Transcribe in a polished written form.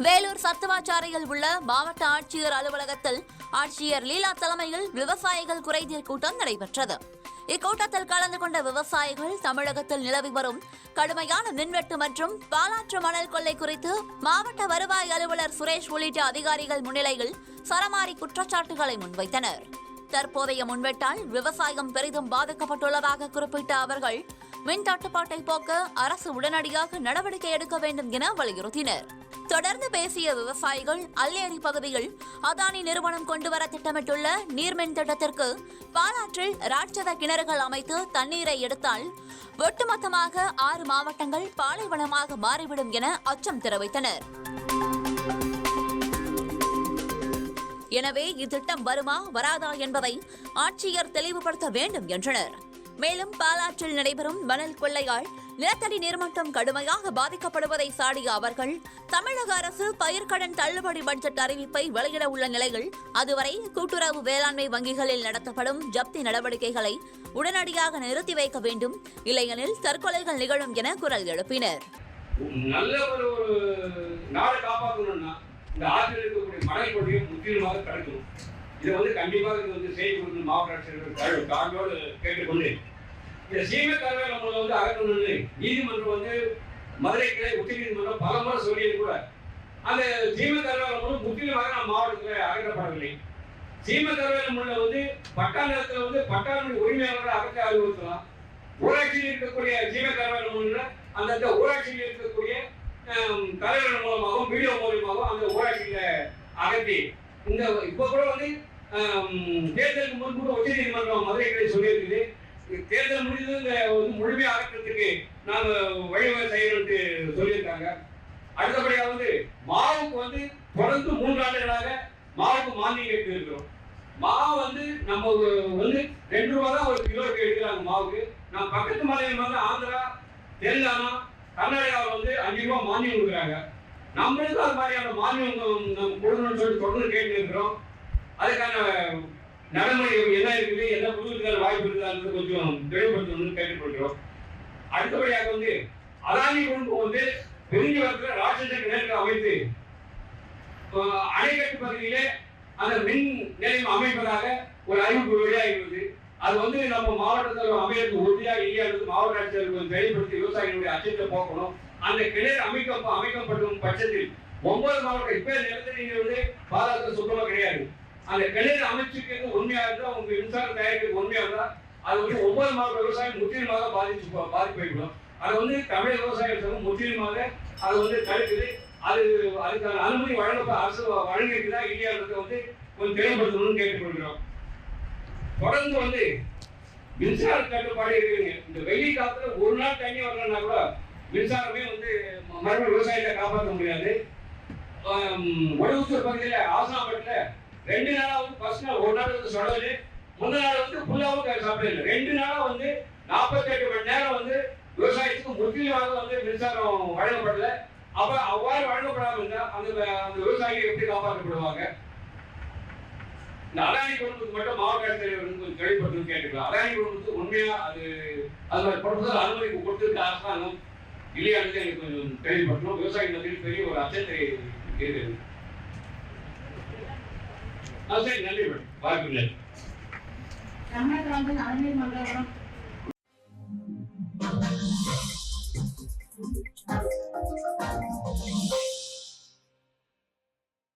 வேலூர் சத்துவாச்சாரியில் உள்ள மாவட்ட ஆட்சியர் அலுவலகத்தில் ஆட்சியர் லீலா தலைமையில் விவசாயிகள் குறைதீர் கூட்டம் நடைபெற்றது. இக்கூட்டத்தில் கலந்து கொண்ட விவசாயிகள் தமிழகத்தில் நிலவி வரும் கடுமையான மின்வெட்டு மற்றும் பாலாற்று மணல் கொள்ளை குறித்து மாவட்ட வருவாய் அலுவலர் சுரேஷ் உள்ளிட்ட அதிகாரிகள் முன்னிலையில் சரமாரி குற்றச்சாட்டுகளை முன்வைத்தனர். தற்போதைய முன்வெட்டால் விவசாயம் பெரிதும் பாதிக்கப்பட்டுள்ளதாக குறிப்பிட்ட அவர்கள் மின் தட்டுப்பாட்டை போக்க அரசு உடனடியாக நடவடிக்கை எடுக்க வேண்டும் என வலியுறுத்தினர். தொடர்ந்து பேசிய விவசாயிகள் அல்லேரி பகுதியில் அதானி நிறுவனம் கொண்டுவர திட்டமிட்டுள்ள நீர்மின் திட்டத்திற்கு பாலாற்றில் ராட்சத கிணறுகள் அமைத்து தண்ணீரை எடுத்தால் ஒட்டுமொத்தமாக 6 மாவட்டங்கள் பாலைவனமாக மாறிவிடும் என அச்சம் தெரிவித்தனர். எனவே இத்திட்டம் வருமா வராதா என்பதை ஆட்சியர் தெளிவுபடுத்த வேண்டும் என்றனர். மேலும் பாலாற்றில் நடைபெறும் மணல் கொள்ளையால் நிலத்தடி நீர்மட்டம் கடுமையாக பாதிக்கப்படுவதை சாடிய அவர்கள் தமிழக அரசு பயிர்க்கடன் தள்ளுபடி பட்ஜெட் அறிவிப்பை வெளியிட உள்ள நிலையில் அதுவரை கூட்டுறவு வேளாண்மை வங்கிகளில் நடத்தப்படும் ஜப்தி நடவடிக்கைகளை உடனடியாக நிறுத்தி வைக்க வேண்டும், இல்லையெனில் தற்கொலைகள் நிகழும் என குரல் எழுப்பினர். நல்ல ஒரு நாடை காப்பாற்றணும்னா இந்த ஆற்றில் இருக்கக்கூடிய மணல் கொள்ளையை முற்றிலுமாக தடுக்கணும். இதை கண்டிப்பாக செய்தி கொடுக்கணும். மாவட்ட ஆட்சியர்கள் தாழ்வோடு கேட்டுக்கொண்டு இந்த சீமை கருவேல நம்மளை அகற்றணும்னு நீதிமன்றம் மதுரை கிளை உச்ச நீதிமன்றம் பல முறை சொல்லியது கூட அந்த சீமை கருவேல மூலம் முற்றிலுமாக நம்ம மாவட்டத்தில் அகற்றப்படவில்லை. சீமை கருவேல முள்ள பட்டா நிலத்தில் பட்டாளி உரிமையாளர்கள் அகற்ற அறிவுறுத்தலாம். ஊராட்சியில் இருக்கக்கூடிய சீமை கருவேல முள்ள அந்த ஊராட்சியில் இருக்கக்கூடிய தலைவர்கள் மூலமாகவும் வீடியோ மூலமாகவும் அந்த ஊராட்சியில அகற்றி இந்த இப்ப கூட தேர்தலுக்கு முன்பு கூட உச்ச நீதிமன்றம் மதுரை கிளை சொல்லியிருக்குது. தேர்தல் முடிந்து முழுமையாக அகற்றத்துக்கு நாம வழிவகை செய்யணும்னு சொல்லியிருக்காங்க. அடுத்தபடியாக மாவுக்கு தொடர்ந்து 3 ஆண்டுகளாக மாவுக்கு மானியம் கேட்டு இருக்கிறோம். மாவு நம்ம 2 ரூபா தான் ஒரு கிலோக்கு எடுக்கிறாங்க மாவுக்கு. நம்ம பக்கத்து மாநிலம் ஆந்திரா, தெலுங்கானா, கர்நாடகாவில் 5 ரூபா மானியம் கொடுக்குறாங்க. நம்மளுக்கும் அது மாதிரியான மானியம் நம்ம கொடுக்கணும்னு சொல்லி தொடர்ந்து கேட்டு இருக்கிறோம். அதுக்கான நடைமுறை என்ன இருக்குது, என்ன புதுக்கான வாய்ப்பு இருக்குதான்னு கொஞ்சம் தெளிவுபடுத்தணும்னு கேட்டுக்கொள்கிறோம். அடுத்தபடியாக அதானி குழுமம் பெருஞ்சுவரத்தில் ராட்சத கிணறு அமைத்து அணைக்கட்டு பகுதியிலே அந்த மின் நிலையம் அமைப்பதாக ஒரு அறிவிப்பு வெளியாகிறது. அது நம்ம மாவட்டத்தில் அமையறது உறுதியாக இல்லையானது மாவட்ட ஆட்சியர்கள் தெளிவுபடுத்தி விவசாயிகளுடைய அச்சத்தை போக்கணும். அந்த கிணறு அமைக்கப்படும் பட்சத்தில் 9 மாவட்டம் இப்ப நிலத்தை நீங்க பாதுகாக்க சுத்தமா கிடையாது. அந்த கிணறு அமைச்சுக்கு உண்மையா இருந்தா அவங்க மின்சாரம் தயாரிக்கிறது உண்மையா இருந்தா அது 9 மாவட்ட விவசாயம் முற்றிலுமாக பாதிப்பேற்படும். அது தமிழக விவசாயிகள் முற்றிலுமாக அது தடுக்குது. அதுக்கான அனுமதி அரசு வழங்கியிருக்குதா இல்லையான்றதை கொஞ்சம் தெளிவுபடுத்தணும்னு கேட்டுக்கொள்கிறோம். தொடர்ந்து மின்சார தட்டுப்பாடு இருக்குங்க. இந்த வெயில் காலத்துல ஒரு நாள் தண்ணி வரலன்னா கூட மின்சாரமே மறுபடியும் விவசாயத்தை காப்பாற்ற முடியாது. ஒடுகுத்தூர் பகுதியில ஆசனாப்பட்டில 2 நாளா ஃபர்ஸ்ட் நாள் ஒரு நாள் சொடலு, முதல் நாள் ஃபுல்லாவும் சாப்பிடல. 2 நாளா 48 மணி நேரம் விவசாயத்துக்கு முற்றிலுமாக மின்சாரம் வழங்கப்படல. அப்ப அவ்வாறு வழங்கப்படாம இருந்தா அந்த விவசாயிகள் எப்படி காப்பாற்றப்படுவாங்க? இந்த அதானி குடும்பத்துக்கு மட்டும் மாவட்ட ஆட்சியர் கொஞ்சம் தெளிவுபடுத்தணும்னு கேட்டுக்கலாம். அதானி குடும்பத்துக்கு உண்மையா அது ப்ரொபோசல் அனுமதி கொடுத்திருக்க அரசாங்கம் இல்லையானது எனக்கு கொஞ்சம் தெளிவுபடுத்தணும். விவசாய மத்தியில் பெரிய ஒரு அச்சத்தை இருக்குது. சரி, நன்றி மேடம். வாய்ப்பு இல்லை.